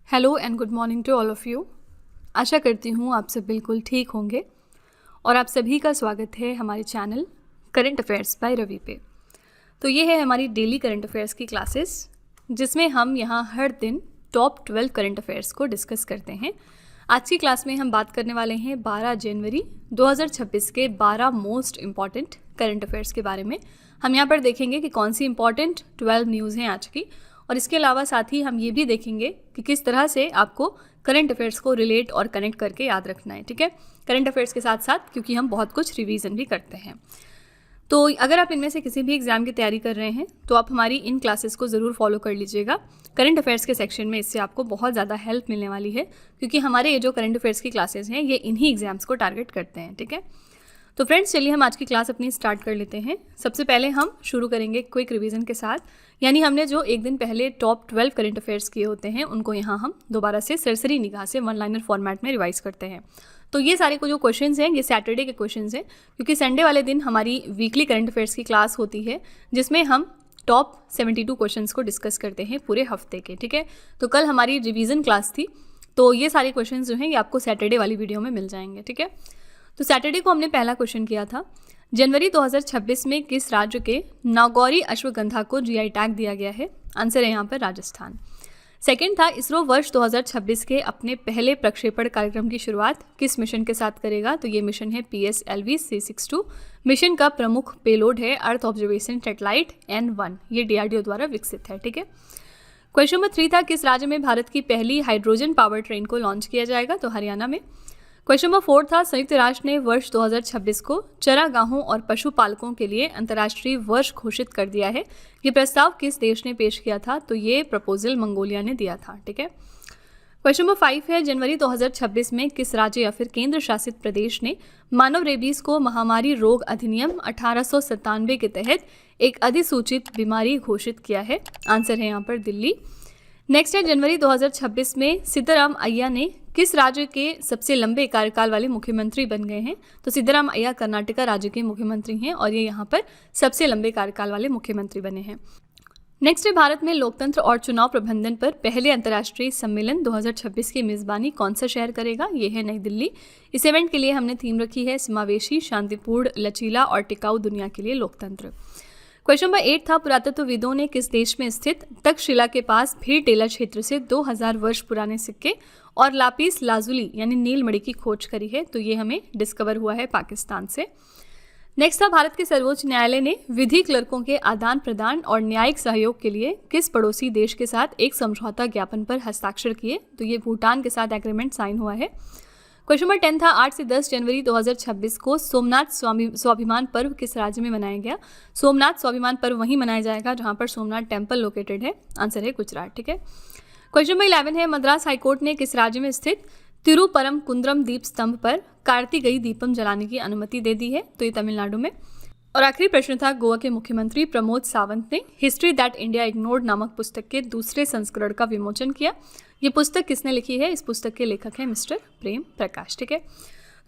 Hello and good morning to all of you. आशा करती हूँ आप सब बिल्कुल ठीक होंगे और आप सभी का स्वागत है हमारे channel current affairs by Ravi पे। तो ये है हमारी डेली करंट अफेयर्स की क्लासेस जिसमें हम यहाँ हर दिन टॉप 12 करंट अफेयर्स को डिस्कस करते हैं। आज की क्लास में हम बात करने वाले हैं 12 जनवरी 2026 के 12 मोस्ट इम्पॉर्टेंट करंट अफेयर्स के बारे में। हम यहाँ पर देखेंगे कि कौन सी इम्पॉर्टेंट 12 न्यूज़ हैं आज की, और इसके अलावा साथ ही हम ये भी देखेंगे कि किस तरह से आपको करंट अफेयर्स को रिलेट और कनेक्ट करके याद रखना है। ठीक है, करंट अफेयर्स के साथ साथ क्योंकि हम बहुत कुछ रिवीजन भी करते हैं। तो अगर आप इनमें से किसी भी एग्जाम की तैयारी कर रहे हैं तो आप हमारी इन क्लासेस को ज़रूर फॉलो कर लीजिएगा। करंट अफेयर्स के सेक्शन में इससे आपको बहुत ज़्यादा हेल्प मिलने वाली है, क्योंकि हमारे ये जो करंट अफेयर्स की क्लासेस हैं ये इन्हीं एग्जाम्स को टारगेट करते हैं। ठीक है, तो फ्रेंड्स चलिए हम आज की क्लास अपनी स्टार्ट कर लेते हैं। सबसे पहले हम शुरू करेंगे क्विक रिवीजन के साथ, यानी हमने जो एक दिन पहले टॉप 12 करंट अफेयर्स किए होते हैं उनको यहाँ हम दोबारा से सरसरी निगाह से वन लाइनर फॉर्मेट में रिवाइज करते हैं। तो ये सारे को जो क्वेश्चंस हैं ये सैटरडे के क्वेश्चंस हैं, क्योंकि संडे वाले दिन हमारी वीकली करंट अफेयर्स की क्लास होती है जिसमें हम टॉप 72 क्वेश्चंस को डिस्कस करते हैं पूरे हफ्ते के। ठीक है, तो कल हमारी रिवीजन क्लास थी, तो ये सारे क्वेश्चंस जो हैं ये आपको सैटरडे वाली वीडियो में मिल जाएंगे। ठीक है, तो सैटरडे को हमने पहला क्वेश्चन किया था, जनवरी 2026 में किस राज्य के नागौरी अश्वगंधा को जीआई टैग दिया गया है? आंसर है यहाँ पर राजस्थान। सेकंड था, इसरो वर्ष 2026 के अपने पहले प्रक्षेपण कार्यक्रम की शुरुआत किस मिशन के साथ करेगा? तो ये मिशन है PSLV C62। मिशन का प्रमुख पेलोड है अर्थ ऑब्जर्वेशन सैटेलाइट N1, ये DRDO द्वारा विकसित है। ठीक है, क्वेश्चन नंबर 3 था, किस राज्य में भारत की पहली हाइड्रोजन पावर ट्रेन को लॉन्च किया जाएगा? तो हरियाणा में। क्वेश्चन नंबर 4 था, संयुक्त राष्ट्र ने वर्ष 2026 को चरागाहों और पशुपालकों के लिए अंतर्राष्ट्रीय वर्ष घोषित कर दिया है। ये प्रस्ताव किस देश ने पेश किया था? तो ये प्रपोजल मंगोलिया ने दिया था। ठीक है, क्वेश्चन नंबर 5 है, जनवरी 2026 में किस राज्य या फिर केंद्र शासित प्रदेश ने मानव रेबीज को महामारी रोग अधिनियम 1897 के तहत एक अधिसूचित बीमारी घोषित किया है? आंसर है यहाँ पर दिल्ली। नेक्स्ट है, जनवरी 2026 में सिद्धाराम अय्या ने किस राज्य के सबसे लंबे कार्यकाल वाले मुख्यमंत्री बन गए हैं? तो सिद्धाराम अय्या कर्नाटका राज्य के मुख्यमंत्री हैं और ये यहाँ पर सबसे लंबे कार्यकाल वाले मुख्यमंत्री बने हैं। नेक्स्ट है, भारत में लोकतंत्र और चुनाव प्रबंधन पर पहले अंतर्राष्ट्रीय सम्मेलन 2026 की मेजबानी कौन सा शहर करेगा? ये है नई दिल्ली। इस इवेंट के लिए हमने थीम रखी है समावेशी, शांतिपूर्ण, लचीला और टिकाऊ दुनिया के लिए लोकतंत्र। क्वेश्चन नंबर 8 था, पुरातत्वविदों ने किस देश में स्थित तक्षशिला के पास भेड़टेला क्षेत्र से 2000 वर्ष पुराने सिक्के और लापिस लाजुली यानी नीलमणि की खोज करी है? तो ये हमें डिस्कवर हुआ है पाकिस्तान से। नेक्स्ट था, भारत के सर्वोच्च न्यायालय ने विधि क्लर्कों के आदान प्रदान और न्यायिक सहयोग के लिए किस पड़ोसी देश के साथ एक समझौता ज्ञापन पर हस्ताक्षर किए? तो ये भूटान के साथ एग्रीमेंट साइन हुआ है। क्वेश्चन नंबर 10 था, 8 से 10 जनवरी 2026 को सोमनाथ स्वाभिमान पर्व किस राज्य में मनाया गया? सोमनाथ स्वाभिमान पर्व वहीं मनाया जाएगा जहां पर सोमनाथ टेम्पल लोकेटेड है। आंसर है गुजरात। ठीक है, क्वेश्चन नंबर 11 है, मद्रास हाईकोर्ट ने किस राज्य में स्थित तिरुपरमकुंद्रम दीप स्तंभ पर कार्तिकेय दीपम जलाने की अनुमति दे दी है? तो ये तमिलनाडु में। और आखिरी प्रश्न था, गोवा के मुख्यमंत्री प्रमोद सावंत ने हिस्ट्री दैट इंडिया इग्नोर्ड नामक पुस्तक के दूसरे संस्करण का विमोचन किया। ये पुस्तक किसने लिखी है? इस पुस्तक के लेखक हैं मिस्टर प्रेम प्रकाश। ठीक है,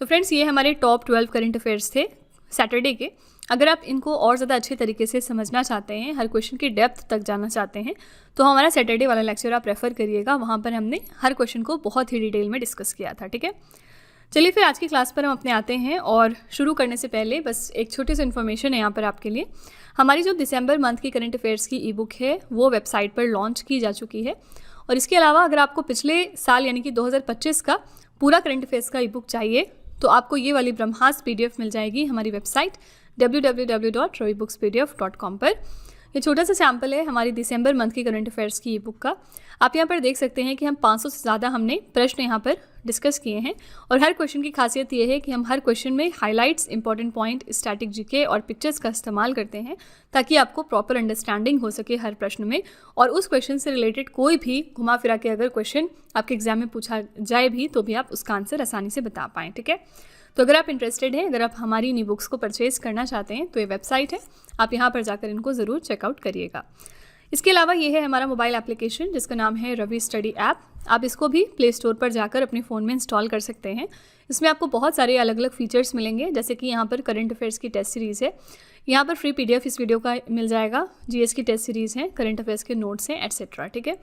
तो फ्रेंड्स ये हमारे टॉप 12 करंट अफेयर्स थे सैटरडे के। अगर आप इनको और ज़्यादा अच्छे तरीके से समझना चाहते हैं, हर क्वेश्चन की डेप्थ तक जाना चाहते हैं, तो हमारा सैटरडे वाला लेक्चर आप रेफर करिएगा। वहाँ पर हमने हर क्वेश्चन को बहुत ही डिटेल में डिस्कस किया था। ठीक है, चलिए फिर आज की क्लास पर हम अपने आते हैं, और शुरू करने से पहले बस एक छोटी सी इन्फॉर्मेशन है यहाँ पर आपके लिए। हमारी जो दिसंबर मंथ की करंट अफेयर्स की ई बुक है वो वेबसाइट पर लॉन्च की जा चुकी है, और इसके अलावा अगर आपको पिछले साल यानी कि 2025 का पूरा करंट अफेयर्स का ई बुक चाहिए तो आपको ये वाली ब्रह्मास्त्र PDF मिल जाएगी हमारी वेबसाइट www.ravibooks.pdf.com पर। ये छोटा सा सैम्पल है हमारी दिसंबर मंथ की करंट अफेयर्स की ई बुक का। आप यहाँ पर देख सकते हैं कि हम 500 से ज़्यादा हमने प्रश्न यहाँ पर डिस्कस किए हैं, और हर क्वेश्चन की खासियत ये है कि हम हर क्वेश्चन में highlights, important point, static GK और पिक्चर्स का इस्तेमाल करते हैं ताकि आपको प्रॉपर अंडरस्टैंडिंग हो सके हर प्रश्न में, और उस क्वेश्चन से रिलेटेड कोई भी घुमा फिरा के अगर क्वेश्चन आपके एग्जाम में पूछा जाए भी तो भी आप उसका आंसर आसानी से बता पाएँ। ठीक है, तो अगर आप इंटरेस्टेड हैं, अगर आप हमारी इन बुक्स को परचेज करना चाहते हैं तो ये वेबसाइट है, आप यहाँ पर जाकर इनको ज़रूर चेकआउट करिएगा। इसके अलावा ये है हमारा मोबाइल एप्लीकेशन जिसका नाम है रवि स्टडी ऐप। आप इसको भी प्ले स्टोर पर जाकर अपने फ़ोन में इंस्टॉल कर सकते हैं। इसमें आपको बहुत सारे अलग अलग फीचर्स मिलेंगे, जैसे कि यहाँ पर करंट अफेयर्स की टेस्ट सीरीज़ है, यहाँ पर फ्री PDF इस वीडियो का मिल जाएगा, GS की टेस्ट सीरीज़ है, करंट अफेयर्स के नोट्स हैं, एटसेट्रा। ठीक है,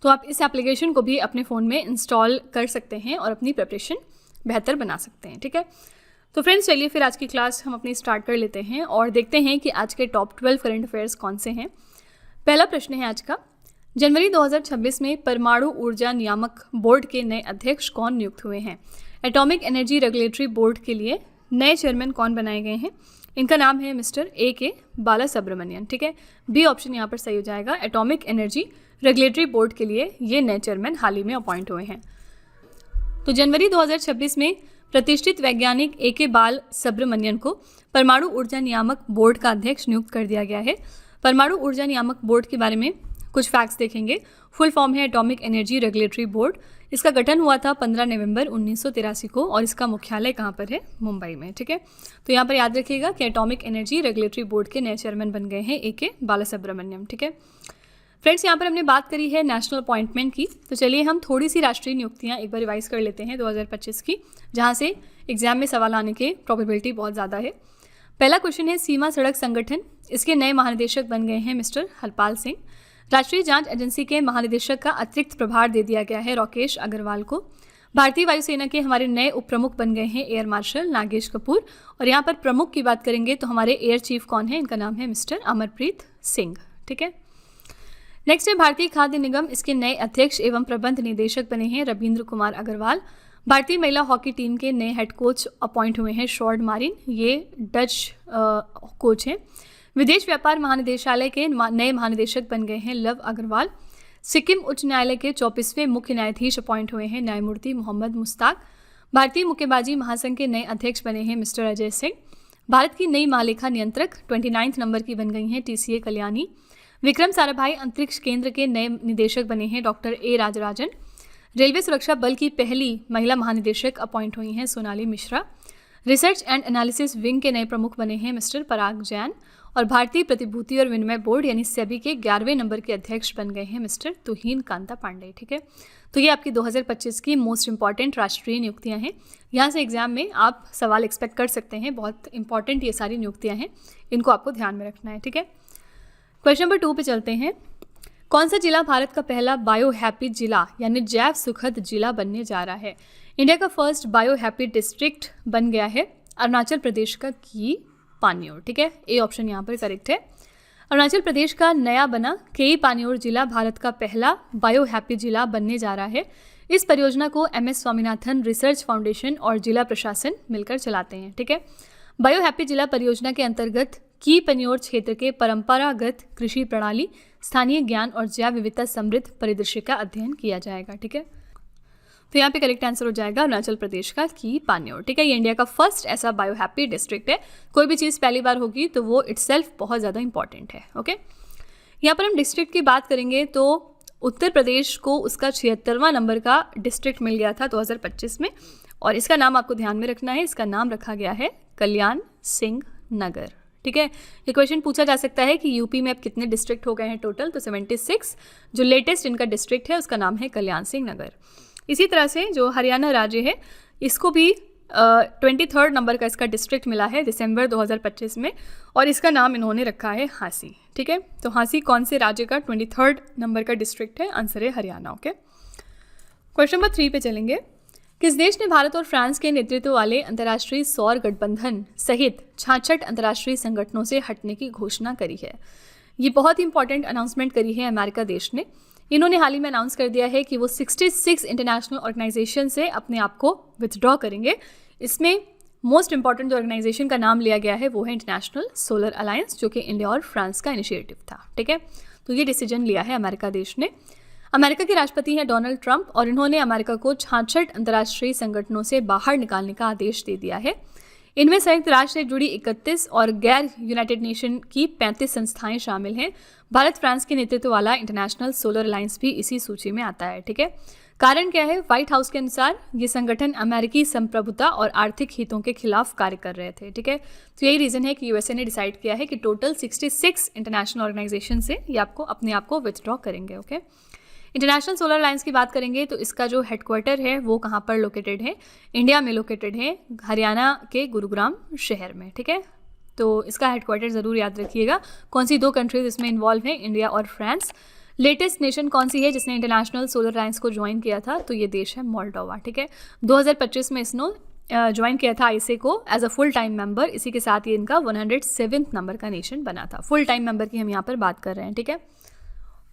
तो आप इस एप्लीकेशन को भी अपने फ़ोन में इंस्टॉल कर सकते हैं और अपनी प्रिपरेशन बेहतर बना सकते हैं। ठीक है, तो फ्रेंड्स चलिए फिर आज की क्लास हम अपनी स्टार्ट कर लेते हैं और देखते हैं कि आज के टॉप 12 करंट अफेयर्स कौन से हैं। पहला प्रश्न है आज का, जनवरी 2026 में परमाणु ऊर्जा नियामक बोर्ड के नए अध्यक्ष कौन नियुक्त हुए हैं? एटॉमिक एनर्जी रेगुलेटरी बोर्ड के लिए नए चेयरमैन कौन बनाए गए हैं? इनका नाम है मिस्टर A.K. बालासुब्रमण्यन। ठीक है, बी ऑप्शन यहाँ पर सही हो जाएगा। एटॉमिक एनर्जी रेगुलेटरी बोर्ड के लिए ये नए चेयरमैन हाल ही में अपॉइंट हुए हैं। तो जनवरी 2026 में प्रतिष्ठित वैज्ञानिक A.K. बालासुब्रमण्यन को परमाणु ऊर्जा नियामक बोर्ड का अध्यक्ष नियुक्त कर दिया गया है। परमाणु ऊर्जा नियामक बोर्ड के बारे में कुछ फैक्ट्स देखेंगे। फुल फॉर्म है एटॉमिक एनर्जी रेगुलेटरी बोर्ड। इसका गठन हुआ था 15 नवंबर 1983 को और इसका मुख्यालय कहाँ पर है? मुंबई में। ठीक है, तो यहाँ पर याद रखिएगा कि एटॉमिक एनर्जी रेगुलेटरी बोर्ड के नए चेयरमैन बन गए हैं A.K. बालासुब्रमण्यम। ठीक है फ्रेंड्स, यहाँ पर हमने बात करी है नेशनल अपॉइंटमेंट की, तो चलिए हम थोड़ी सी राष्ट्रीय नियुक्तियाँ एक बार रिवाइज कर लेते हैं 2025 की, जहाँ से एग्जाम में सवाल आने की प्रोबेबिलिटी बहुत ज़्यादा है। पहला क्वेश्चन है सीमा सड़क संगठन, इसके नए महानिदेशक बन गए हैं मिस्टर हरपाल सिंह। राष्ट्रीय जांच एजेंसी के महानिदेशक का अतिरिक्त प्रभार दे दिया गया है राकेश अग्रवाल को। भारतीय वायुसेना के हमारे नए उप प्रमुख बन गए हैं एयर मार्शल नागेश कपूर। और यहाँ पर प्रमुख की बात करेंगे तो हमारे एयर चीफ कौन है? इनका नाम है मिस्टर अमरप्रीत सिंह। ठीक है, नेक्स्ट है भारतीय खाद्य निगम, इसके नए अध्यक्ष एवं प्रबंध निदेशक बने हैं रविंद्र कुमार अग्रवाल। भारतीय महिला हॉकी टीम के नए हेड कोच अपॉइंट हुए हैं शॉर्ड मारिन, ये डच कोच हैं। विदेश व्यापार महानिदेशालय के नए महानिदेशक बन गए हैं लव अग्रवाल। सिक्किम उच्च न्यायालय के 24वें मुख्य न्यायाधीश अपॉइंट हुए हैं न्यायमूर्ति मोहम्मद मुश्ताक। भारतीय मुक्केबाजी महासंघ के नए अध्यक्ष बने हैं मिस्टर अजय सिंह। भारत की नई महालेखा नियंत्रक 29 नंबर की बन गई हैं TCA कल्याणी। विक्रम साराभाई अंतरिक्ष केंद्र के नए निदेशक बने हैं डॉक्टर A राजराजन। रेलवे सुरक्षा बल की पहली महिला महानिदेशक अपॉइंट हुई हैं Sonali Mishra. Research and analysis wing के नए प्रमुख बने हैं मिस्टर पराग जैन। और भारतीय प्रतिभूति और विनिमय बोर्ड यानी सेबी के 11वें नंबर के अध्यक्ष बन गए हैं मिस्टर तुहीन कांता पांडे। ठीक है, तो ये आपकी 2025 की मोस्ट इंपॉर्टेंट राष्ट्रीय नियुक्तियां हैं। यहाँ से एग्जाम में आप सवाल एक्सपेक्ट कर सकते हैं, बहुत इंपॉर्टेंट ये सारी नियुक्तियां हैं, इनको आपको ध्यान में रखना है। ठीक है, क्वेश्चन नंबर 2 पे चलते हैं। कौन सा जिला भारत का पहला बायो हैप्पी जिला यानी जैव सुखद जिला बनने जा रहा है? इंडिया का फर्स्ट बायो हैप्पी डिस्ट्रिक्ट बन गया है अरुणाचल प्रदेश का की पान्योर। ठीक है, ए ऑप्शन यहाँ पर करेक्ट है। अरुणाचल प्रदेश का नया बना केई पान्योर जिला भारत का पहला बायो हैप्पी जिला बनने जा रहा है। इस परियोजना को MS स्वामीनाथन रिसर्च फाउंडेशन और जिला प्रशासन मिलकर चलाते हैं। ठीक है, बायो हैप्पी जिला परियोजना के अंतर्गत की पन्योर क्षेत्र के परंपरागत कृषि प्रणाली, स्थानीय ज्ञान और जैव विविधता समृद्ध परिदृश्य का अध्ययन किया जाएगा। ठीक है, तो यहाँ पे करेक्ट आंसर हो जाएगा अरुणाचल प्रदेश का की पान्योर। ठीक है, ये इंडिया का फर्स्ट ऐसा बायो हैप्पी डिस्ट्रिक्ट है। कोई भी चीज़ पहली बार होगी तो वो इटसेल्फ बहुत ज़्यादा इंपॉर्टेंट है। ओके, यहाँ पर हम डिस्ट्रिक्ट की बात करेंगे तो उत्तर प्रदेश को उसका 76वां नंबर का डिस्ट्रिक्ट मिल गया था 2025 में और इसका नाम आपको ध्यान में रखना है। इसका नाम रखा गया है कल्याण सिंह नगर। ठीक है, ये क्वेश्चन पूछा जा सकता है कि यूपी में अब कितने डिस्ट्रिक्ट हो गए हैं टोटल, तो 76। जो लेटेस्ट इनका डिस्ट्रिक्ट है उसका नाम है कल्याण सिंह नगर। इसी तरह से जो हरियाणा राज्य है इसको भी 23rd नंबर का इसका डिस्ट्रिक्ट मिला है दिसंबर 2025 में और इसका नाम इन्होंने रखा है हांसी। ठीक है, तो हांसी कौन से राज्य का 23rd नंबर का डिस्ट्रिक्ट है? आंसर है हरियाणा। ओके, क्वेश्चन नंबर 3 पे चलेंगे। किस देश ने भारत और फ्रांस के नेतृत्व वाले अंतर्राष्ट्रीय सौर गठबंधन सहित 66 अंतर्राष्ट्रीय संगठनों से हटने की घोषणा करी है? ये बहुत इंपॉर्टेंट अनाउंसमेंट करी है अमेरिका देश ने। इन्होंने हाल ही में अनाउंस कर दिया है कि वो 66 इंटरनेशनल ऑर्गेनाइजेशन से अपने आप को विथड्रॉ करेंगे। इसमें मोस्ट इंपॉर्टेंट जो ऑर्गेनाइजेशन का नाम लिया गया है वो है इंटरनेशनल सोलर अलायंस, जो कि इंडिया और फ्रांस का इनिशिएटिव था। ठीक है, तो ये डिसीजन लिया है अमेरिका देश ने। अमेरिका के राष्ट्रपति हैं डोनाल्ड ट्रंप और इन्होंने अमेरिका को 66 अंतर्राष्ट्रीय संगठनों से बाहर निकालने का आदेश दे दिया है। इनमें संयुक्त राष्ट्र से जुड़ी 31 और गैर यूनाइटेड नेशन की 35 संस्थाएं शामिल हैं। भारत फ्रांस के नेतृत्व वाला इंटरनेशनल सोलर अलायंस भी इसी सूची में आता है। ठीक है, कारण क्या है? व्हाइट हाउस के अनुसार ये संगठन अमेरिकी संप्रभुता और आर्थिक हितों के खिलाफ कार्य कर रहे थे। ठीक है, तो यही रीजन है कि यूएसए ने डिसाइड किया है कि टोटल 66 इंटरनेशनल ऑर्गेनाइजेशन से ये आपको अपने आप को विथड्रॉ करेंगे। ओके, इंटरनेशनल सोलर अलायंस की बात करेंगे तो इसका जो हेडक्वार्टर है वो कहाँ पर लोकेटेड है? इंडिया में लोकेटेड है, हरियाणा के गुरुग्राम शहर में। ठीक है, तो इसका हेडक्वार्टर ज़रूर याद रखिएगा। कौन सी दो कंट्रीज इसमें इन्वॉल्व हैं? इंडिया और फ्रांस। लेटेस्ट नेशन कौन सी है जिसने इंटरनेशनल सोलर अलायंस को ज्वाइन किया था? तो ये देश है मोल्डोवा, ठीक है। 2025 में इसने ज्वाइन किया था आईएसए को as a full time member. इसी के साथ ये इनका 107th नंबर का नेशन बना था। फुल टाइम मेंबर की हम यहाँ पर बात कर रहे हैं, ठीक है।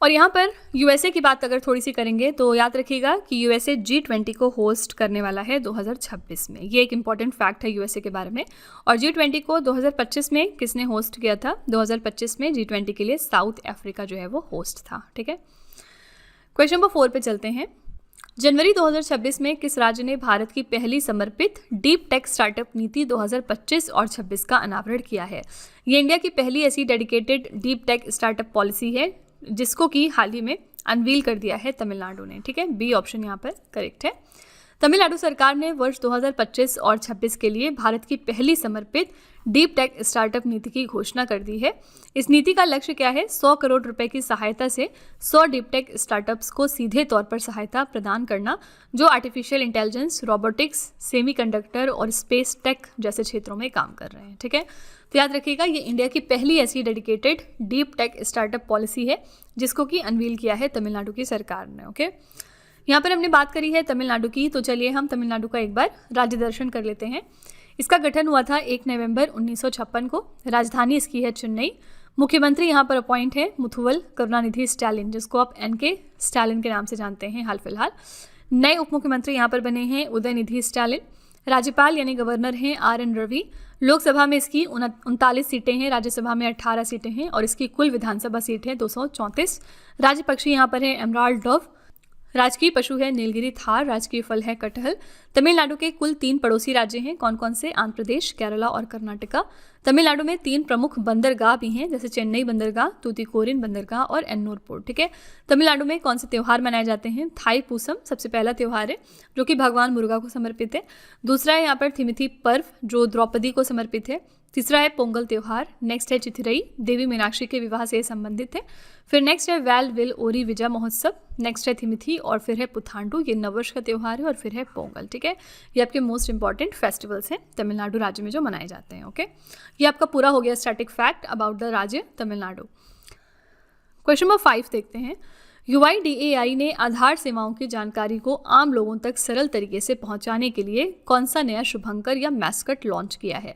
और यहाँ पर यूएसए की बात अगर थोड़ी सी करेंगे तो याद रखिएगा कि यूएसए G20 को होस्ट करने वाला है 2026 में। ये एक इंपॉर्टेंट फैक्ट है यूएसए के बारे में। और G20 को 2025 में किसने होस्ट किया था? 2025 में G20 के लिए साउथ अफ्रीका जो है वो होस्ट था, ठीक है। क्वेश्चन नंबर 4 पे चलते हैं। जनवरी 2026 में किस राज्य ने भारत की पहली समर्पित डीप टेक स्टार्टअप नीति 2025 और 26 का अनावरण किया है? ये इंडिया की पहली ऐसी dedicated deep tech startup policy है जिसको कि हाल ही में अनवील कर दिया है तमिलनाडु ने, ठीक है। बी ऑप्शन यहाँ पर करेक्ट है। तमिलनाडु सरकार ने वर्ष 2025 और 26 के लिए भारत की पहली समर्पित डीप टेक स्टार्टअप नीति की घोषणा कर दी है। इस नीति का लक्ष्य क्या है? 100 करोड़ रुपए की सहायता से 100 डीप टेक स्टार्टअप्स को सीधे तौर पर सहायता प्रदान करना जो आर्टिफिशियल इंटेलिजेंस, रोबोटिक्स, सेमीकंडक्टर और स्पेस टेक जैसे क्षेत्रों में काम कर रहे हैं, ठीक है। तो याद रखिएगा ये इंडिया की पहली ऐसी dedicated deep tech startup policy है जिसको कि अनवील किया है तमिलनाडु की सरकार ने, ओके। यहाँ पर हमने बात करी है तमिलनाडु की, तो चलिए हम तमिलनाडु का एक बार राज्य दर्शन कर लेते हैं। इसका गठन हुआ था 1 नवंबर 1956 को। राजधानी इसकी है चेन्नई। मुख्यमंत्री यहाँ पर अपॉइंट है मुथुवल करुणानिधि स्टालिन, जिसको आप NK स्टालिन के नाम से जानते हैं हाल फिलहाल। नए उप मुख्यमंत्री यहाँ पर बने हैं उदयनिधि स्टालिन। राज्यपाल यानी गवर्नर हैं RN रवि। लोकसभा में इसकी 39 सीटें हैं, राज्यसभा में 18 सीटें हैं और इसकी कुल विधानसभा सीट है 234। राज्य पक्षी यहाँ पर है एमराल्ड डव। राजकीय पशु है नीलगिरी थार। राजकीय फल है कटहल। तमिलनाडु के कुल 3 पड़ोसी राज्य हैं। कौन कौन से? आंध्र प्रदेश, केरला और कर्नाटका। तमिलनाडु में 3 प्रमुख बंदरगाह भी हैं, जैसे चेन्नई बंदरगाह, तूतीकोरिन बंदरगाह और एन्नूर पोर्ट, ठीक है। तमिलनाडु में कौन से त्यौहार मनाए जाते हैं? थाई पूसम सबसे पहला त्यौहार है जो कि भगवान मुर्गा को समर्पित है। दूसरा है यहाँ पर थिमिथि पर्व जो द्रौपदी को समर्पित है। तीसरा है पोंगल त्यौहार। नेक्स्ट है चिथिरई, देवी मीनाक्षी के विवाह से संबंधित है। फिर नेक्स्ट है वेल विल ओरी विजय महोत्सव। नेक्स्ट है थिमिथी और फिर है पुथांडु, ये नववर्ष का त्यौहार है। और फिर है पोंगल, ठीक है। ये आपके मोस्ट इंपॉर्टेंट फेस्टिवल्स हैं तमिलनाडु राज्य में जो मनाए जाते हैं, ओके। ये आपका पूरा हो गया स्टैटिक फैक्ट अबाउट द राज्य तमिलनाडु। क्वेश्चन नंबर 5 देखते हैं। UIDAI ने आधार सेवाओं की जानकारी को आम लोगों तक सरल तरीके से पहुंचाने के लिए कौन सा नया शुभंकर या मैस्कट लॉन्च किया है?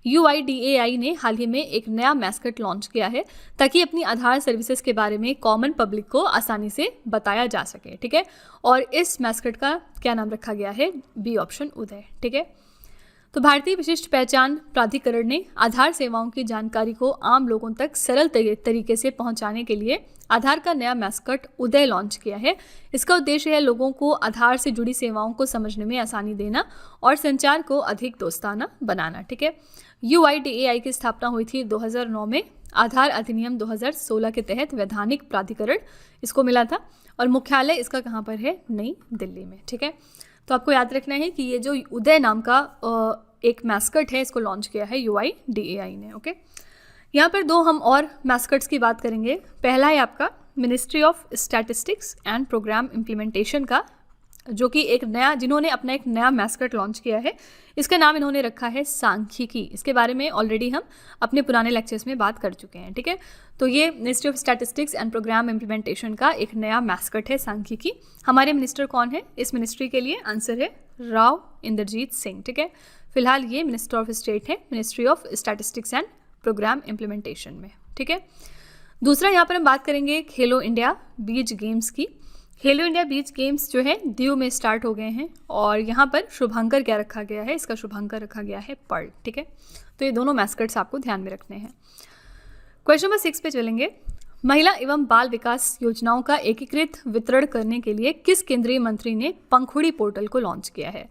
UIDAI ने हाल ही में एक नया मैस्कट लॉन्च किया है ताकि अपनी आधार सर्विसेज के बारे में कॉमन पब्लिक को आसानी से बताया जा सके, ठीक है। और इस मैस्कट का क्या नाम रखा गया है? बी ऑप्शन उदय, ठीक है। तो भारतीय विशिष्ट पहचान प्राधिकरण ने आधार सेवाओं की जानकारी को आम लोगों तक सरल तरीके से पहुंचाने के लिए आधार का नया मैस्कट उदय लॉन्च किया है। इसका उद्देश्य है लोगों को आधार से जुड़ी सेवाओं को समझने में आसानी देना और संचार को अधिक दोस्ताना बनाना, ठीक है। UIDAI की स्थापना हुई थी 2009 में। आधार अधिनियम 2016 के तहत वैधानिक प्राधिकरण इसको मिला था और मुख्यालय इसका कहाँ पर है? नई दिल्ली में, ठीक है। तो आपको याद रखना है कि ये जो उदय नाम का एक मैस्कट है इसको लॉन्च किया है UIDAI ने, ओके। यहाँ पर 2 हम और मैस्कट्स की बात करेंगे। पहला है आपका ministry of statistics and programme implementation का, जो कि जिन्होंने अपना एक नया मैस्कट लॉन्च किया है। इसका नाम इन्होंने रखा है सांख्यिकी। इसके बारे में ऑलरेडी हम अपने पुराने लेक्चर्स में बात कर चुके हैं, ठीक है। तो ये ministry of statistics and programme implementation का एक नया मैस्कट है सांख्यिकी। हमारे मिनिस्टर कौन है इस मिनिस्ट्री के लिए? आंसर है राव इंद्रजीत सिंह, ठीक है। फिलहाल ये मिनिस्टर ऑफ स्टेट है ministry of statistics and programme implementation में, ठीक है। दूसरा यहाँ पर हम बात करेंगे खेलो इंडिया बीच गेम्स की। खेलो इंडिया बीच गेम्स जो है दीव में स्टार्ट हो गए हैं और यहाँ पर शुभंकर क्या रखा गया है? इसका शुभंकर रखा गया है पर्ल, ठीक है। तो ये दोनों मैस्कट्स आपको ध्यान में रखने हैं। क्वेश्चन नंबर 6 पे चलेंगे। महिला एवं बाल विकास योजनाओं का एकीकृत वितरण करने के लिए किस केंद्रीय मंत्री ने पंखुड़ी पोर्टल को लॉन्च किया है?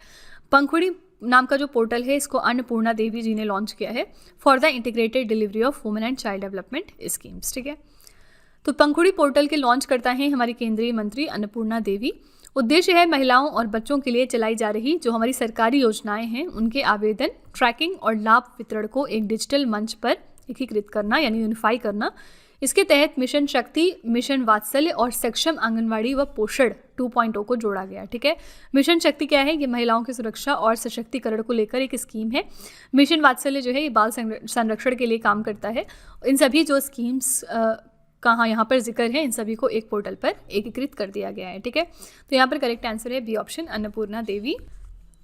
पंखुड़ी नाम का जो पोर्टल है इसको अन्नपूर्णा देवी जी ने लॉन्च किया है for the integrated delivery of women and child development schemes, ठीक है। तो पंखुड़ी पोर्टल के लॉन्च करता है हमारी केंद्रीय मंत्री अन्नपूर्णा देवी। उद्देश्य है महिलाओं और बच्चों के लिए चलाई जा रही जो हमारी सरकारी योजनाएं हैं उनके आवेदन, ट्रैकिंग और लाभ वितरण को एक डिजिटल मंच पर एकीकृत करना यानी यूनिफाई करना। इसके तहत मिशन शक्ति, मिशन वात्सल्य और सक्षम आंगनवाड़ी व पोषण 2.0 को जोड़ा गया, ठीक है। मिशन शक्ति क्या है? ये महिलाओं की सुरक्षा और सशक्तिकरण को लेकर एक स्कीम है। मिशन वात्सल्य जो है ये बाल संरक्षण के लिए काम करता है। इन सभी जो स्कीम्स कहाँ यहाँ पर जिक्र है, इन सभी को एक पोर्टल पर एकीकृत कर दिया गया है। ठीक है, तो यहाँ पर करेक्ट आंसर है बी ऑप्शन, अन्नपूर्णा देवी।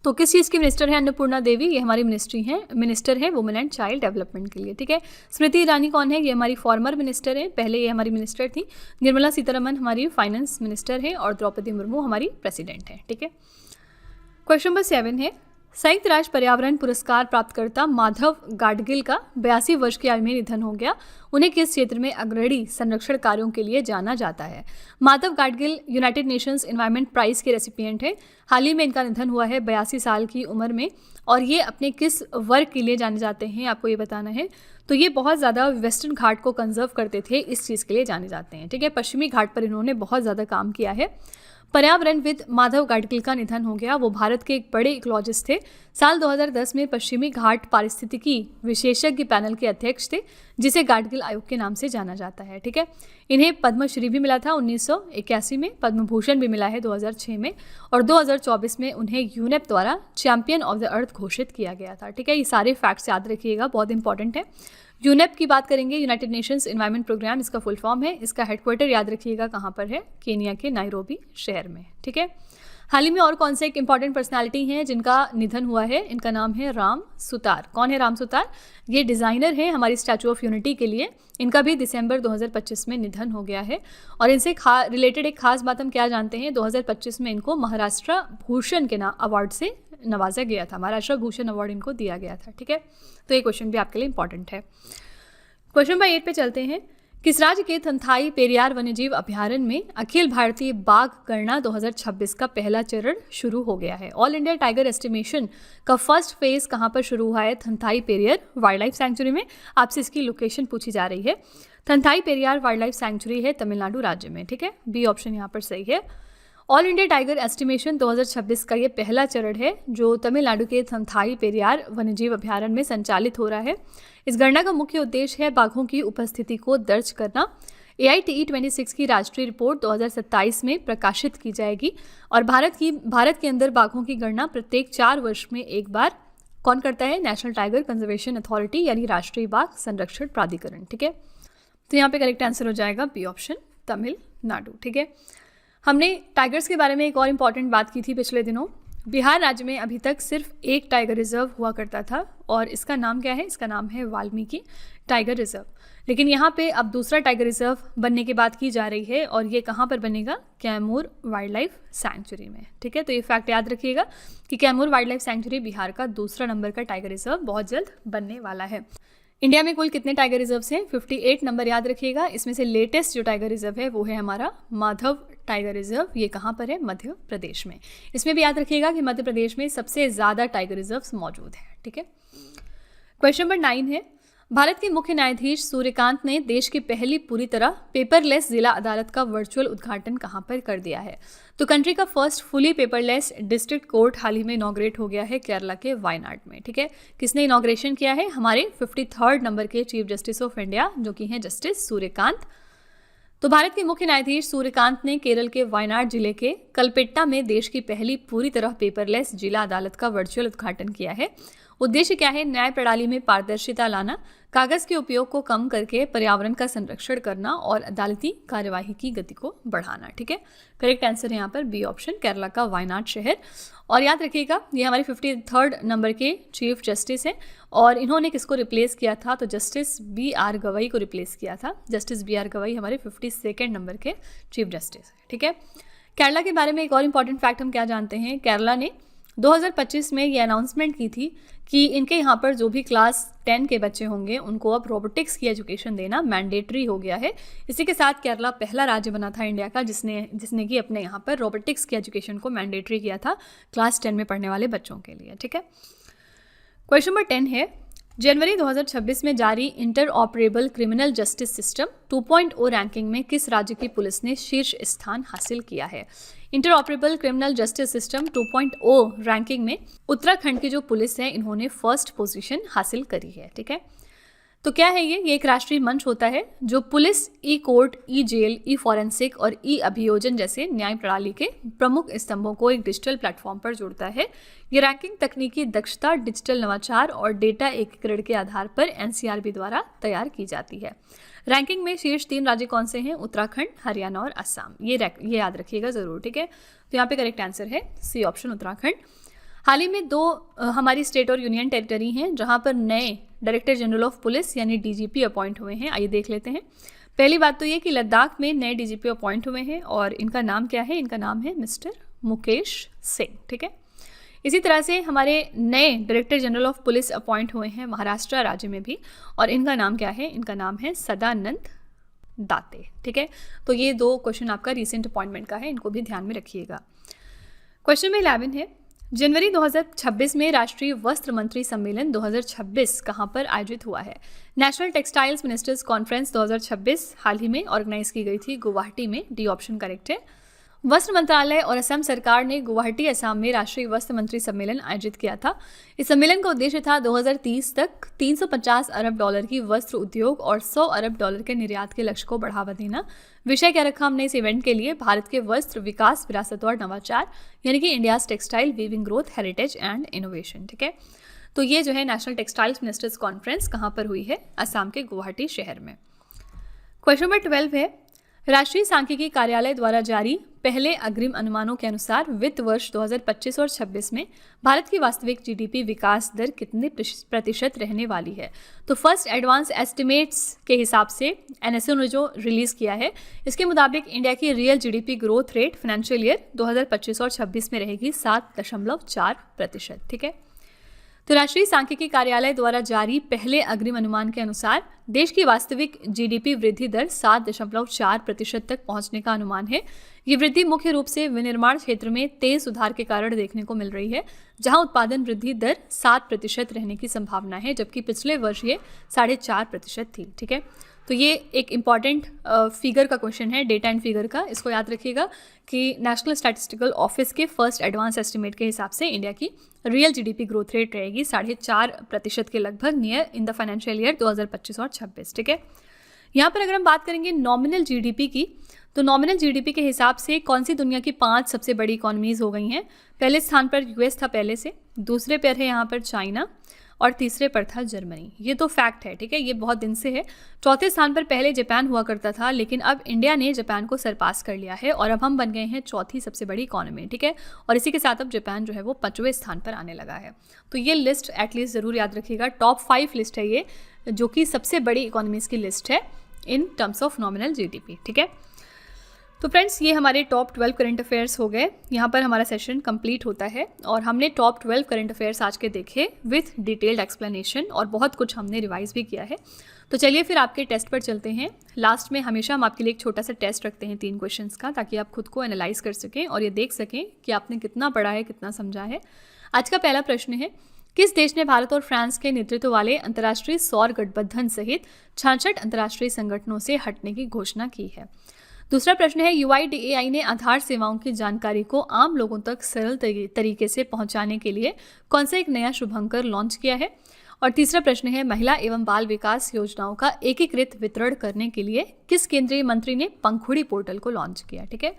तो किस चीज़ की मिनिस्टर है अन्नपूर्णा देवी? ये हमारी मिनिस्टर है वुमेन एंड चाइल्ड डेवलपमेंट के लिए। ठीक है, स्मृति ईरानी कौन है? ये हमारी फॉर्मर मिनिस्टर है, पहले ये हमारी मिनिस्टर थी। निर्मला सीतारमन हमारी फाइनेंस मिनिस्टर है और द्रौपदी मुर्मू हमारी प्रेसिडेंट है। ठीक है, क्वेश्चन नंबर 7 है, संयुक्त राष्ट्र पर्यावरण पुरस्कार प्राप्तकर्ता माधव गाडगिल का 82 वर्ष की आयु में निधन हो गया। उन्हें किस क्षेत्र में अग्रणी संरक्षण कार्यों के लिए जाना जाता है? Madhav Gadgil United Nations environment prize के रेसिपिएंट है। हाल ही में इनका निधन हुआ है 82 साल की उम्र में। और ये अपने किस वर्क के लिए जाने जाते हैं, आपको ये बताना है। तो ये बहुत ज़्यादा वेस्टर्न घाट को कंजर्व करते थे, इस चीज़ के लिए जाने जाते हैं। ठीक है, पश्चिमी घाट पर इन्होंने बहुत ज़्यादा काम किया है। पर्यावरणविद माधव गाडगिल का निधन हो गया। वो भारत के एक बड़े इकोलॉजिस्ट थे। साल 2010 में पश्चिमी घाट पारिस्थितिकी विशेषज्ञ पैनल के अध्यक्ष थे, जिसे गाडगिल आयोग के नाम से जाना जाता है। ठीक है, इन्हें पद्मश्री भी मिला था 1981 में, पद्म भूषण भी मिला है 2006 में, और 2024 में उन्हें यूनेप द्वारा चैंपियन ऑफ द अर्थ घोषित किया गया था। ठीक है, ये सारे फैक्ट्स याद रखिएगा, बहुत इंपॉर्टेंट है। यूनेप की बात करेंगे, यूनाइटेड नेशंस एनवायरनमेंट प्रोग्राम, इसका फुल फॉर्म है। इसका हेडक्वार्टर याद रखिएगा कहाँ पर है? केनिया के नायरोबी शहर में। ठीक है, हाल ही में और कौन से एक इंपॉर्टेंट पर्सनालिटी हैं जिनका निधन हुआ है? इनका नाम है राम सुतार। कौन है राम सुतार? ये डिज़ाइनर है हमारी स्टैचू ऑफ यूनिटी के लिए। इनका भी दिसंबर 2025 में निधन हो गया है। और इनसे रिलेटेड एक खास बात हम क्या जानते हैं, 2025 में इनको महाराष्ट्र भूषण के अवार्ड से नवाजा गया था, महाराष्ट्र भूषण अवार्ड इनको दिया गया था। ठीक है, तो ये क्वेश्चन भी आपके लिए इंपॉर्टेंट है। क्वेश्चन नंबर 8 पे चलते हैं। किस राज्य के थंथाई पेरियार वन्यजीव अभयारण्य में अखिल भारतीय बाघ गणना 2026 का पहला चरण शुरू हो गया है? ऑल इंडिया टाइगर एस्टिमेशन का फर्स्ट फेज कहाँ पर शुरू हुआ है? थंथाई पेरियार वाइल्ड लाइफ सैंक्चुरी में। आपसे इसकी लोकेशन पूछी जा रही है। थंथाई पेरियार वाइल्ड लाइफ सैंक्चुरी है तमिलनाडु राज्य में। ठीक है, बी ऑप्शन यहाँ पर सही है। ऑल इंडिया टाइगर एस्टिमेशन 2026 का ये पहला चरण है जो तमिलनाडु के थंथाई पेरियार वन्यजीव अभयारण्य में संचालित हो रहा है। इस गणना का मुख्य उद्देश्य है बाघों की उपस्थिति को दर्ज करना। AITE 26 की राष्ट्रीय रिपोर्ट 2027 में प्रकाशित की जाएगी और भारत के अंदर बाघों की गणना प्रत्येक 4 वर्ष में एक बार कौन करता है? नेशनल टाइगर कंजर्वेशन अथॉरिटी, यानी राष्ट्रीय बाघ संरक्षण प्राधिकरण। ठीक है, तो यहाँ पे करेक्ट आंसर हो जाएगा बी ऑप्शन, तमिलनाडु। ठीक है, हमने टाइगर्स के बारे में एक और इम्पॉर्टेंट बात की थी पिछले दिनों। बिहार राज्य में अभी तक सिर्फ एक टाइगर रिजर्व हुआ करता था और इसका नाम क्या है? इसका नाम है वाल्मीकि टाइगर रिजर्व। लेकिन यहाँ पे अब दूसरा टाइगर रिजर्व बनने की बात की जा रही है और ये कहाँ पर बनेगा? कैमूर वाइल्ड लाइफ सैंक्चुरी में। ठीक है, तो ये फैक्ट याद रखिएगा कि Kaimur wild life sanctuary Bihar का दूसरा नंबर का टाइगर रिजर्व बहुत जल्द बनने वाला है। इंडिया में कुल कितने टाइगर रिजर्व्स हैं? 58 नंबर याद रखिएगा। इसमें से लेटेस्ट जो टाइगर रिजर्व है वो है हमारा माधव टाइगर रिजर्व। ये कहाँ पर है? मध्य प्रदेश में। इसमें भी याद रखिएगा कि मध्य प्रदेश में सबसे ज़्यादा टाइगर रिजर्व्स मौजूद हैं। ठीक है, क्वेश्चन नंबर 9 है। भारत के मुख्य न्यायाधीश सूर्यकांत ने देश की पहली पूरी तरह पेपरलेस जिला अदालत का वर्चुअल उद्घाटन कहां पर कर दिया है? तो कंट्री का first fully paperless district court हाल ही में इनॉग्रेट हो गया है केरला के वायनाड में। ठीक है, किसने इनॉग्रेशन किया है? हमारे 53rd नंबर के चीफ जस्टिस ऑफ इंडिया जो कि हैं जस्टिस सूर्यकांत। तो भारत के मुख्य न्यायाधीश सूर्यकांत ने केरल के वायनाड जिले के कलपेट्टा में देश की पहली पूरी तरह पेपरलेस जिला अदालत का वर्चुअल उद्घाटन किया है। उद्देश्य क्या है? न्याय प्रणाली में पारदर्शिता लाना, कागज के उपयोग को कम करके पर्यावरण का संरक्षण करना और अदालती कार्यवाही की गति को बढ़ाना। ठीक है, करेक्ट आंसर है यहाँ पर बी ऑप्शन, केरला का वायनाड शहर। और याद रखिएगा ये हमारे 53rd नंबर के चीफ जस्टिस हैं और इन्होंने किसको रिप्लेस किया था? तो जस्टिस BR गवई को रिप्लेस किया था। जस्टिस BR गवई हमारे 52nd नंबर के चीफ जस्टिस। ठीक है, केरला के बारे में एक और इम्पॉर्टेंट फैक्ट हम क्या जानते हैं? केरला ने 2025 में ये अनाउंसमेंट की थी कि इनके यहाँ पर जो भी क्लास 10 के बच्चे होंगे उनको अब रोबोटिक्स की एजुकेशन देना मैंडेटरी हो गया है। इसी के साथ केरला पहला राज्य बना था इंडिया का जिसने कि अपने यहाँ पर रोबोटिक्स की एजुकेशन को मैंडेटरी किया था क्लास 10 में पढ़ने वाले बच्चों के लिए। ठीक है, क्वेश्चन नंबर 10 है। जनवरी 2026 में जारी inter operable criminal justice system 2.0 ranking में किस राज्य की पुलिस ने शीर्ष स्थान हासिल किया है? Inter operable criminal justice system 2.0 ranking में उत्तराखंड की जो पुलिस है इन्होंने फर्स्ट पोजीशन हासिल करी है। ठीक है, तो क्या है ये एक राष्ट्रीय मंच होता है जो पुलिस, ई कोर्ट, ई जेल, ई फॉरेंसिक और ई अभियोजन जैसे न्याय प्रणाली के प्रमुख स्तंभों को एक डिजिटल प्लेटफॉर्म पर जोड़ता है। ये रैंकिंग तकनीकी दक्षता, डिजिटल नवाचार और डेटा एकीकरण के आधार पर NCRB द्वारा तैयार की जाती है। रैंकिंग में शीर्ष 3 राज्य कौन से हैं? उत्तराखंड, हरियाणा और असम। ये याद रखिएगा ज़रूर, ठीक है। तो यहाँ पे करेक्ट आंसर है सी ऑप्शन, उत्तराखंड। हाल ही में 2 हमारी स्टेट और यूनियन टेरिटरी हैं जहाँ पर नए डायरेक्टर जनरल ऑफ पुलिस यानी डीजीपी अपॉइंट हुए हैं। आइए देख लेते हैं। पहली बात तो ये कि लद्दाख में नए डीजीपी अपॉइंट हुए हैं और इनका नाम क्या है? इनका नाम है मिस्टर मुकेश सिंह, ठीक है। इसी तरह से हमारे नए director general of police appoint हुए हैं महाराष्ट्र राज्य में भी, और इनका नाम क्या है? इनका नाम है सदानंद दाते, ठीक है। तो ये 2 क्वेश्चन आपका रिसेंट अपॉइंटमेंट का है, इनको भी ध्यान में रखिएगा। क्वेश्चन में 11 है, जनवरी 2026 में राष्ट्रीय वस्त्र मंत्री सम्मेलन 2026 कहाँ पर आयोजित हुआ है? नेशनल टेक्सटाइल्स मिनिस्टर्स कॉन्फ्रेंस 2026 हाल ही में ऑर्गेनाइज की गई थी गुवाहाटी में। डी ऑप्शन करेक्ट है। वस्त्र मंत्रालय और असम सरकार ने गुवाहाटी असम में राष्ट्रीय वस्त्र मंत्री सम्मेलन आयोजित किया था। इस सम्मेलन का उद्देश्य था 2030 तक 350 अरब डॉलर की वस्त्र उद्योग और 100 अरब डॉलर के निर्यात के लक्ष्य को बढ़ावा देना। विषय क्या रखा हमने इस इवेंट के लिए? भारत के वस्त्र विकास, विरासत और नवाचार, यानी कि India's textile weaving growth, heritage and innovation, ठीक है। तो ये जो है नेशनल टेक्सटाइल्स मिनिस्टर्स कॉन्फ्रेंस कहाँ पर हुई है? असम के गुवाहाटी शहर में। क्वेश्चन नंबर 12 है, राष्ट्रीय सांख्यिकी कार्यालय द्वारा जारी पहले अग्रिम अनुमानों के अनुसार वित्त वर्ष 2025 और 26 में भारत की वास्तविक जीडीपी विकास दर कितने प्रतिशत रहने वाली है? तो फर्स्ट एडवांस एस्टिमेट्स के हिसाब से एनएसओ ने जो रिलीज किया है, इसके मुताबिक इंडिया की real GDP growth rate financial year 2025 और 26 में रहेगी 7.4%, ठीक है। तो राष्ट्रीय सांख्यिकी कार्यालय द्वारा जारी पहले अग्रिम अनुमान के अनुसार देश की वास्तविक जीडीपी वृद्धि दर 7.4% तक पहुंचने का अनुमान है। ये वृद्धि मुख्य रूप से विनिर्माण क्षेत्र में तेज सुधार के कारण देखने को मिल रही है, जहां उत्पादन वृद्धि दर 7% रहने की संभावना है, जबकि पिछले वर्ष ये 4.5% थी, ठीक है। तो ये एक इम्पॉर्टेंट फिगर का क्वेश्चन है, डेटा एंड फिगर का। इसको याद रखिएगा कि नेशनल स्टैटिस्टिकल ऑफिस के फर्स्ट एडवांस एस्टिमेट के हिसाब से इंडिया की रियल जीडीपी ग्रोथ रेट रहेगी 4.5% के लगभग near in the financial year 2025 और 26, ठीक है। यहाँ पर अगर हम बात करेंगे नॉमिनल जीडीपी की, तो नॉमिनल जीडीपी के हिसाब से कौन सी दुनिया की 5 सबसे बड़ी इकोनॉमीज हो गई हैं? पहले स्थान पर यूएस था पहले से, दूसरे पर है यहाँ पर चाइना, और तीसरे पर था जर्मनी। ये तो फैक्ट है, ठीक है, ये बहुत दिन से है। चौथे स्थान पर पहले जापान हुआ करता था, लेकिन अब इंडिया ने जापान को सरपास कर लिया है और अब हम बन गए हैं चौथी सबसे बड़ी इकोनॉमी, ठीक है। और इसी के साथ अब जापान जो है वो 5वें स्थान पर आने लगा है। तो ये लिस्ट एटलीस्ट ज़रूर याद रखिएगा, टॉप 5 लिस्ट है ये, जो कि सबसे बड़ी इकोनॉमीज की लिस्ट है in terms of nominal GDP, ठीक है। तो फ्रेंड्स, ये हमारे टॉप 12 करंट अफेयर्स हो गए। यहाँ पर हमारा सेशन कंप्लीट होता है और हमने टॉप 12 करंट अफेयर्स आज के देखे विथ डिटेल्ड एक्सप्लेनेशन, और बहुत कुछ हमने रिवाइज भी किया है। तो चलिए फिर आपके टेस्ट पर चलते हैं। लास्ट में हमेशा हम आपके लिए एक छोटा सा टेस्ट रखते हैं 3 क्वेश्चंस का, ताकि आप खुद को एनालाइज कर सकें और ये देख सकें कि आपने कितना पढ़ा है, कितना समझा है। आज का पहला प्रश्न है, किस देश ने भारत और फ्रांस के नेतृत्व वाले अंतर्राष्ट्रीय सौर गठबंधन सहित 66 अंतर्राष्ट्रीय संगठनों से हटने की घोषणा की है? दूसरा प्रश्न है, UIDAI ने आधार सेवाओं की जानकारी को आम लोगों तक सरल तरीके से पहुंचाने के लिए कौन सा एक नया शुभंकर लॉन्च किया है? और तीसरा प्रश्न है, महिला एवं बाल विकास योजनाओं का एकीकृत वितरण करने के लिए किस केंद्रीय मंत्री ने पंखुड़ी पोर्टल को लॉन्च किया? ठीक है,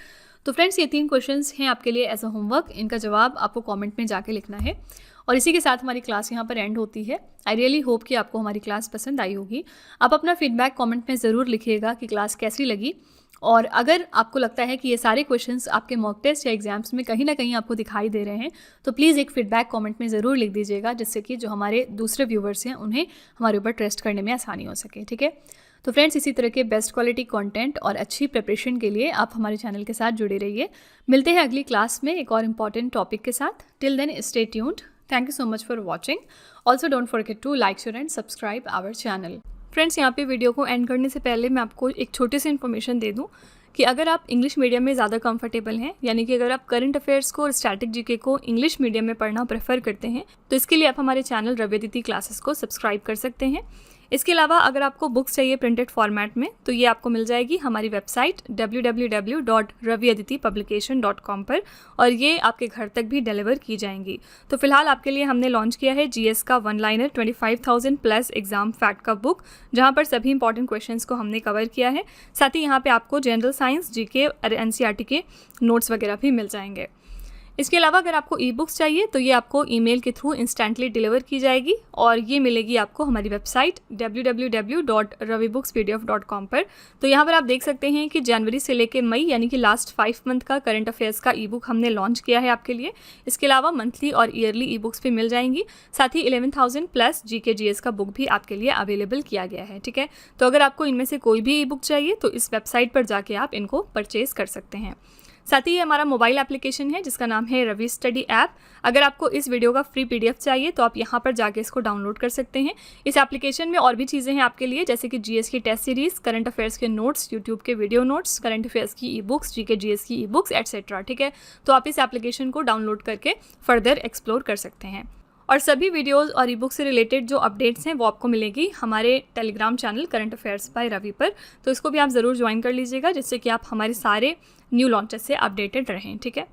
तो फ्रेंड्स, ये 3 क्वेश्चंस हैं आपके लिए एज अ होमवर्क। इनका जवाब आपको कमेंट में जाके लिखना है। और इसी के साथ हमारी क्लास यहाँ पर एंड होती है। आई रियली होप कि आपको हमारी क्लास पसंद आई होगी। आप अपना फीडबैक कमेंट में ज़रूर लिखिएगा कि क्लास कैसी लगी, और अगर आपको लगता है कि ये सारे क्वेश्चंस आपके मॉक टेस्ट या एग्जाम्स में कहीं ना कहीं आपको दिखाई दे रहे हैं, तो प्लीज़ एक फीडबैक कमेंट में ज़रूर लिख दीजिएगा, जिससे कि जो हमारे दूसरे व्यूवर्स हैं उन्हें हमारे ऊपर ट्रस्ट करने में आसानी हो सके। ठीक है, तो फ्रेंड्स, इसी तरह के बेस्ट क्वालिटी कंटेंट और अच्छी प्रिपरेशन के लिए आप हमारे चैनल के साथ जुड़े रहिए। मिलते हैं अगली क्लास में एक और इम्पॉर्टेंट टॉपिक के साथ। Till then stay tuned. Thank you so much for watching. Also don't forget to like, share and subscribe our channel. Friends, यहाँ पे वीडियो को एंड करने से पहले मैं आपको एक छोटी सी इन्फॉर्मेशन दे दूँ कि अगर आप इंग्लिश मीडियम में ज़्यादा कंफर्टेबल हैं, यानी कि अगर आप करंट अफेयर्स को और स्टैटिक जीके को इंग्लिश मीडियम में पढ़ना प्रेफर करते हैं, तो इसके लिए आप हमारे चैनल रवि अदिति क्लासेस को सब्सक्राइब कर सकते हैं। इसके अलावा अगर आपको बुक्स चाहिए प्रिंटेड फॉर्मेट में, तो ये आपको मिल जाएगी हमारी वेबसाइट www.raviaditipublication.com पर, और ये आपके घर तक भी डिलीवर की जाएंगी। तो फिलहाल आपके लिए हमने लॉन्च किया है जीएस का 1 लाइनर 25,000 प्लस एग्जाम फैक्ट का बुक, जहाँ पर सभी इंपॉर्टेंट क्वेश्चंस को हमने कवर किया है। साथ ही यहाँ पे आपको जनरल साइंस, जीके और एनसीईआरटी के नोट्स वगैरह भी मिल जाएंगे। इसके अलावा अगर आपको ई बुक्स चाहिए तो ये आपको ईमेल के थ्रू इंस्टेंटली डिलीवर की जाएगी और ये मिलेगी आपको हमारी वेबसाइट www.ravibooks.pdf.com पर। तो यहाँ पर आप देख सकते हैं कि जनवरी से लेकर मई यानी कि लास्ट 5 मंथ का करंट अफेयर्स का ई बुक हमने लॉन्च किया है आपके लिए। इसके अलावा मंथली और ईयरली ई बुक्स भी मिल जाएंगी। साथ ही 11,000 प्लस GK GS का बुक भी आपके लिए अवेलेबल किया गया है। ठीक है, तो अगर आपको इनमें से कोई भी ई बुक चाहिए तो इस वेबसाइट पर जाके आप इनको परचेज कर सकते हैं। साथ ही ये हमारा मोबाइल एप्लीकेशन है जिसका नाम है रवि स्टडी ऐप। अगर आपको इस वीडियो का फ्री PDF चाहिए तो आप यहाँ पर जाके इसको डाउनलोड कर सकते हैं। इस एप्लीकेशन में और भी चीज़ें हैं आपके लिए, जैसे कि GS की टेस्ट सीरीज़, करंट अफेयर्स के नोट्स, यूट्यूब के वीडियो नोट्स, करंट अफेयर्स की ई बुक्स, GK GS की ई बुक्स एटसेट्रा। ठीक है, तो आप इस एप्लीकेशन को डाउनलोड करके फर्दर एक्सप्लोर कर सकते हैं। और सभी वीडियोस और ई बुक से रिलेटेड जो अपडेट्स हैं वो आपको मिलेगी हमारे Telegram channel current affairs by Ravi पर। तो इसको भी आप ज़रूर ज्वाइन कर लीजिएगा जिससे कि आप हमारे सारे न्यू लॉन्चेस से अपडेटेड रहें। ठीक है।